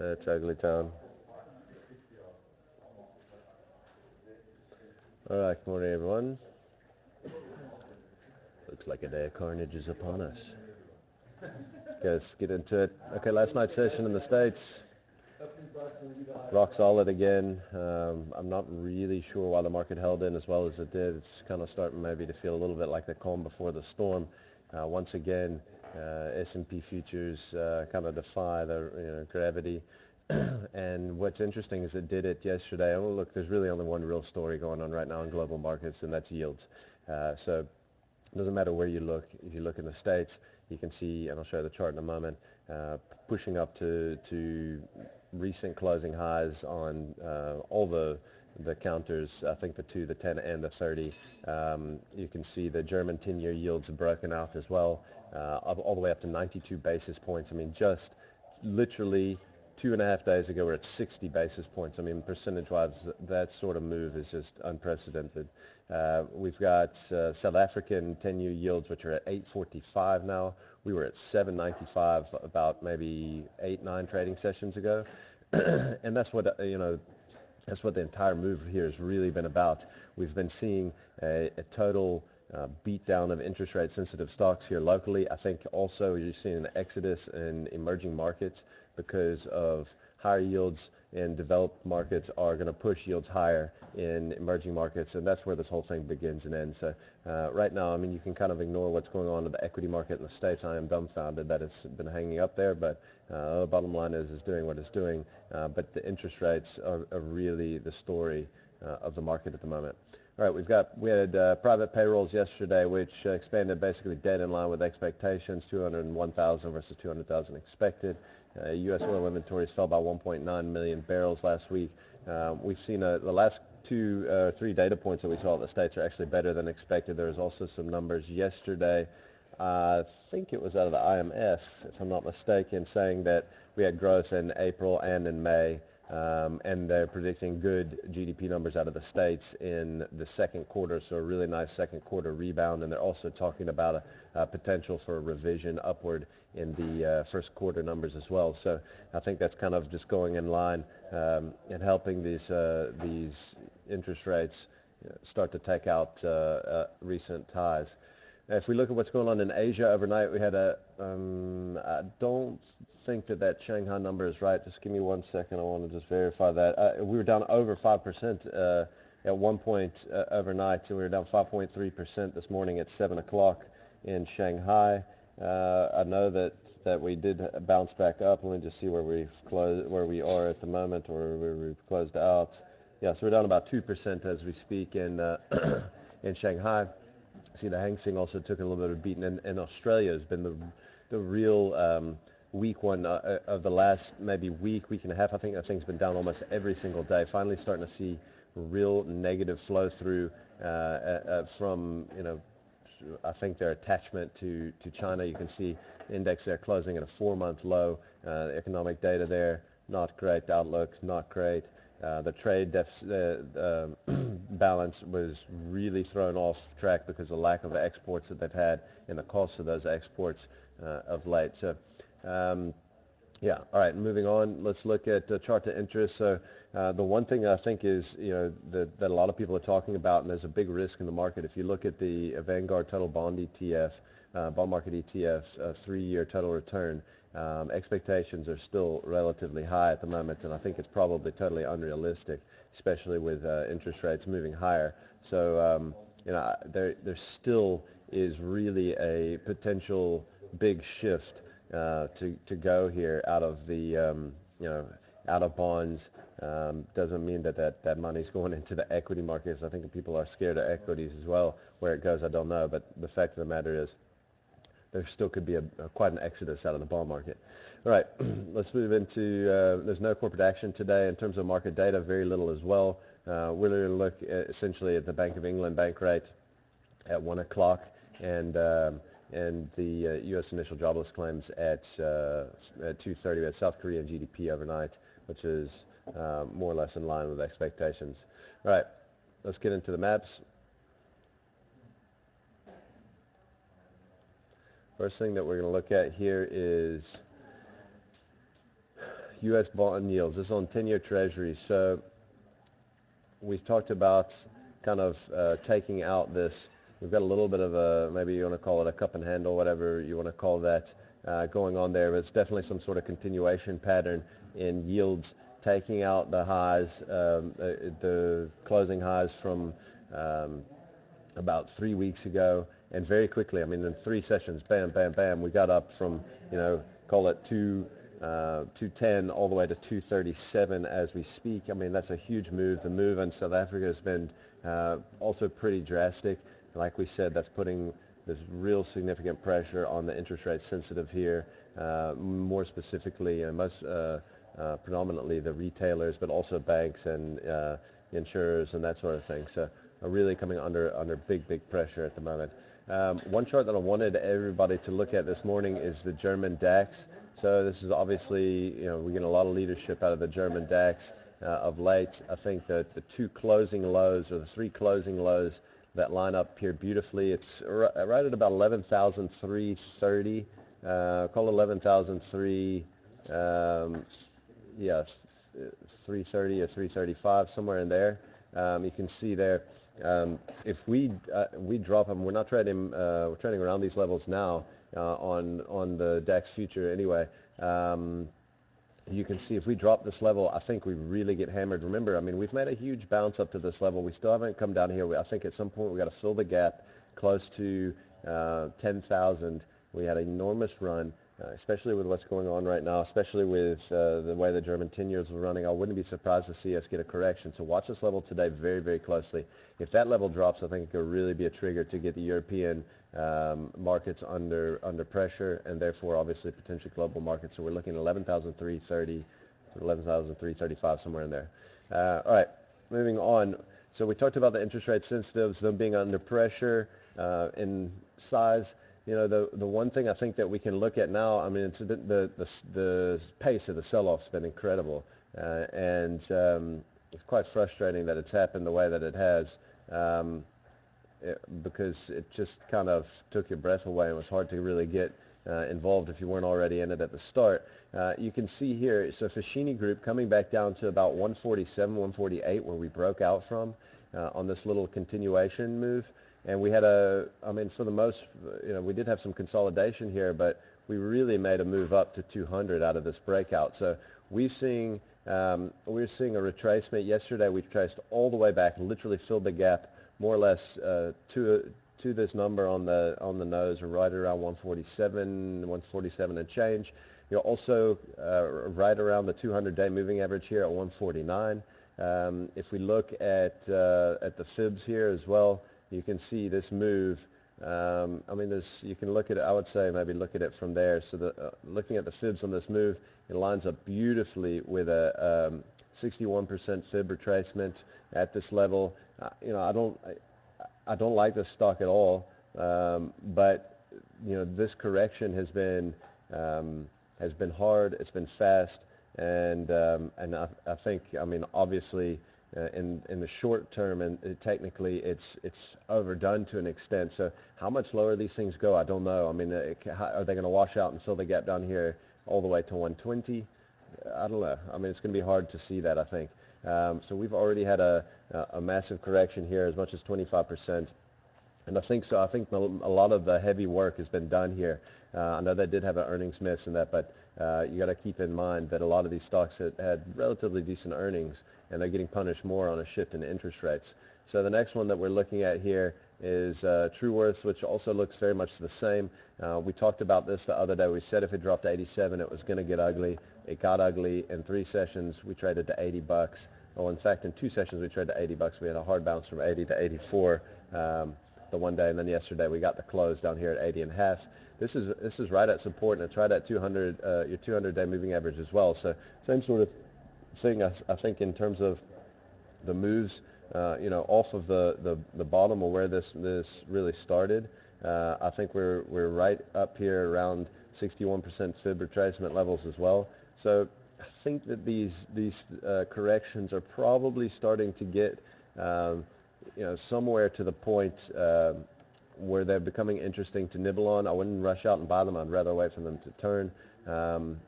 It's ugly town. Alright, good morning everyone. Looks like a day of carnage is upon us. Let's get into it. Okay, last night's session in the States. Rock solid again. I'm not really sure why the market held in as well as it did. It's kind of starting maybe to feel a little bit like the calm before the storm. Once again, S&P futures kind of defy the gravity. And what's interesting is it did it yesterday. Oh, look, there's really only one real story going on right now in global markets, and that's yields. So it doesn't matter where you look. If you look in the States, you can see, and I'll show you the chart in a moment, pushing up to recent closing highs on all the counters. I think the 2, the 10, and the 30. You can see the German 10-year yields have broken out as well, all the way up to 92 basis points. I mean, just literally 2.5 days ago, we're at 60 basis points. I mean, percentage-wise, that sort of move is just unprecedented. We've got South African 10-year yields, which are at 8.45 now. We were at 7.95 about maybe 8-9 trading sessions ago. And that's what, that's what the entire move here has really been about. We've been seeing a total beat down of interest rate sensitive stocks here locally. I think also you're seeing an exodus in emerging markets because of higher yields in developed markets are going to push yields higher in emerging markets, and that's where this whole thing begins and ends. So right now, I mean, you can kind of ignore what's going on in the equity market in the States. I am dumbfounded that it's been hanging up there, but the bottom line is it's doing what it's doing. But the interest rates are really the story of the market at the moment. All right, we had private payrolls yesterday, which expanded basically dead in line with expectations, 201,000 versus 200,000 expected. U.S. oil inventories fell by 1.9 million barrels last week. We've seen the last 3 data points that we saw in the States are actually better than expected. There was also some numbers yesterday. I think it was out of the IMF, if I'm not mistaken, saying that we had growth in April and in May. And they're predicting good GDP numbers out of the States in the second quarter, so a really nice second quarter rebound. And they're also talking about a potential for a revision upward in the first quarter numbers as well. So I think that's kind of just going in line and helping these interest rates start to take out recent highs. If we look at what's going on in Asia overnight, we had I don't think that Shanghai number is right. Just give me 1 second. I want to just verify that. We were down over 5% at one point overnight, and we were down 5.3% this morning at 7 o'clock in Shanghai. I know that we did bounce back up. Let me just see where we are at the moment, or where we've closed out. Yeah, so we're down about 2% as we speak in in Shanghai. See, the Hang Seng also took a little bit of a beating, and Australia has been the real weak one of the last maybe week and a half. I think that thing's been down almost every single day. Finally starting to see real negative flow through from, I think their attachment to China. You can see the index there closing at a 4-month low. Economic data there, not great. Outlook, not great. The trade balance was really thrown off track because of the lack of exports that they've had and the cost of those exports of late. So, yeah, all right, moving on. Let's look at chart to interest. So the one thing I think is, that a lot of people are talking about, and there's a big risk in the market. If you look at the Vanguard Total Bond ETF, bond market ETF, 3-year total return, expectations are still relatively high at the moment, and I think it's probably totally unrealistic, especially with interest rates moving higher. So, there still is really a potential big shift to go here out of the out of bonds. Doesn't mean that money's going into the equity markets. I think people are scared of equities as well. Where it goes, I don't know, but the fact of the matter is there still could be quite an exodus out of the bond market. All right, let's move into, there's no corporate action today. In terms of market data, very little as well. We're going to look essentially at the Bank of England bank rate at 1 o'clock, and the U.S. initial jobless claims at 2:30. We had South Korean GDP overnight, which is more or less in line with expectations. All right, let's get into the maps. First thing that we're going to look at here is U.S. bond yields. This is on 10-year Treasuries. So we've talked about kind of taking out this. We've got a little bit of a, maybe you want to call it a cup and handle, whatever you want to call that, going on there. But it's definitely some sort of continuation pattern in yields, taking out the highs, the closing highs from about 3 weeks ago, and very quickly, I mean, in 3 sessions, bam, bam, bam, we got up from, call it 210 all the way to 237 as we speak. I mean, that's a huge move. The move in South Africa has been also pretty drastic. Like we said, that's putting this real significant pressure on the interest rate sensitive here, more specifically, most predominantly the retailers, but also banks and insurers and that sort of thing. So are really coming under big pressure at the moment. One chart that I wanted everybody to look at this morning is the German DAX. So this is obviously, we get a lot of leadership out of the German DAX of late. I think that the 2 closing lows, or the 3 closing lows that line up here beautifully, it's right at about 11,330. Call it 11,330 330 or 335, somewhere in there. You can see there, if we drop them, we're not trading, we're trading around these levels now on the DAX future anyway. You can see if we drop this level, I think we really get hammered. Remember, I mean, we've made a huge bounce up to this level. We still haven't come down here. I think at some point we've got to fill the gap close to 10,000. We had an enormous run, especially with what's going on right now, especially with the way the German 10 years are running. I wouldn't be surprised to see us get a correction. So watch this level today very closely. If that level drops, I think it could really be a trigger to get the European markets under pressure, and therefore obviously potentially global markets. So we're looking at 11,330, 11,335, somewhere in there. All right, moving on. So we talked about the interest rate sensitives, them being under pressure in size. The one thing I think that we can look at now, I mean, it's the pace of the sell-off's been incredible, and it's quite frustrating that it's happened the way that it has, because it just kind of took your breath away and was hard to really get involved if you weren't already in it at the start. You can see here, so Foschini Group coming back down to about 147, 148, where we broke out from on this little continuation move. And we had for the most, we did have some consolidation here, but we really made a move up to 200 out of this breakout. So we're seeing a retracement. Yesterday we traced all the way back, literally filled the gap more or less to this number on the nose, or right around 147 and change. You're also right around the 200-day moving average here at 149. If we look at the fibs here as well, you can see this move. You can look at it, I would say maybe look at it from there. So looking at the fibs on this move, it lines up beautifully with a 61% fib retracement at this level. I don't like this stock at all, but this correction has been hard. It's been fast, and I think, obviously, in the short term, and technically it's overdone to an extent. So how much lower these things go, I don't know. I mean, are they going to wash out and fill the gap down here all the way to 120? I don't know. I mean, it's going to be hard to see that, I think. So we've already had a massive correction here, as much as 25%. And I think so. I think a lot of the heavy work has been done here. I know they did have an earnings miss in that, but you got to keep in mind that a lot of these stocks had relatively decent earnings, and they're getting punished more on a shift in interest rates. So the next one that we're looking at here is Truworths, which also looks very much the same. We talked about this the other day. We said if it dropped to 87, it was going to get ugly. It got ugly. In 3 sessions, we traded to $80. Well, in fact, in 2 sessions, we traded to $80. We had a hard bounce from 80 to 84. The one day, and then yesterday we got the close down here at 80.5. This is right at support, and it's right at 200 your 200-day moving average as well. So same sort of thing, I think, in terms of the moves, off of the bottom, or where this really started. I think we're right up here around 61% fib retracement levels as well. So I think that these corrections are probably starting to get somewhere to the point where they're becoming interesting to nibble on. I wouldn't rush out and buy them. I'd rather wait for them to turn.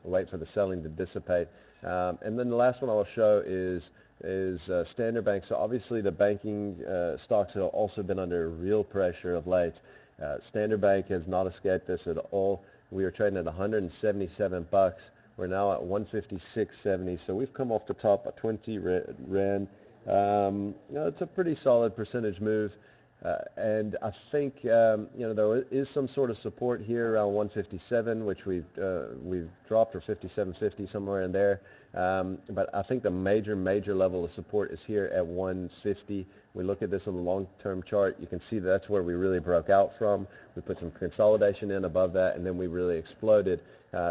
wait for the selling to dissipate. And then the last one I will show is Standard Bank. So obviously the banking stocks have also been under real pressure of late. Standard Bank has not escaped this at all. We are trading at 177 bucks. We're now at 156.70. So we've come off the top at 20 rand. It's a pretty solid percentage move. And I think there is some sort of support here around 157, which we've dropped, or 57.50, somewhere in there. But I think the major level of support is here at 150. We look at this on the long-term chart. You can see that's where we really broke out from. We put some consolidation in above that, and then we really exploded.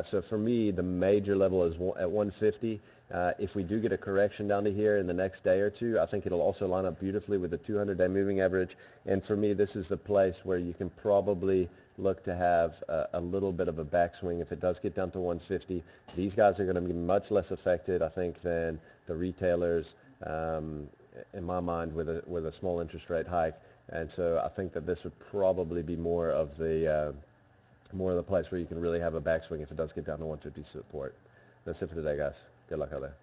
So for me, the major level is at 150. If we do get a correction down to here in the next day or two, I think it'll also line up beautifully with the 200-day moving average. And for me, this is the place where you can probably look to have a little bit of a backswing if it does get down to 150. These guys are going to be much less affected, I think, than the retailers, in my mind, with a small interest rate hike. And so I think that this would probably be more of the place where you can really have a backswing if it does get down to 150 support. That's it for today, guys. Good luck out there.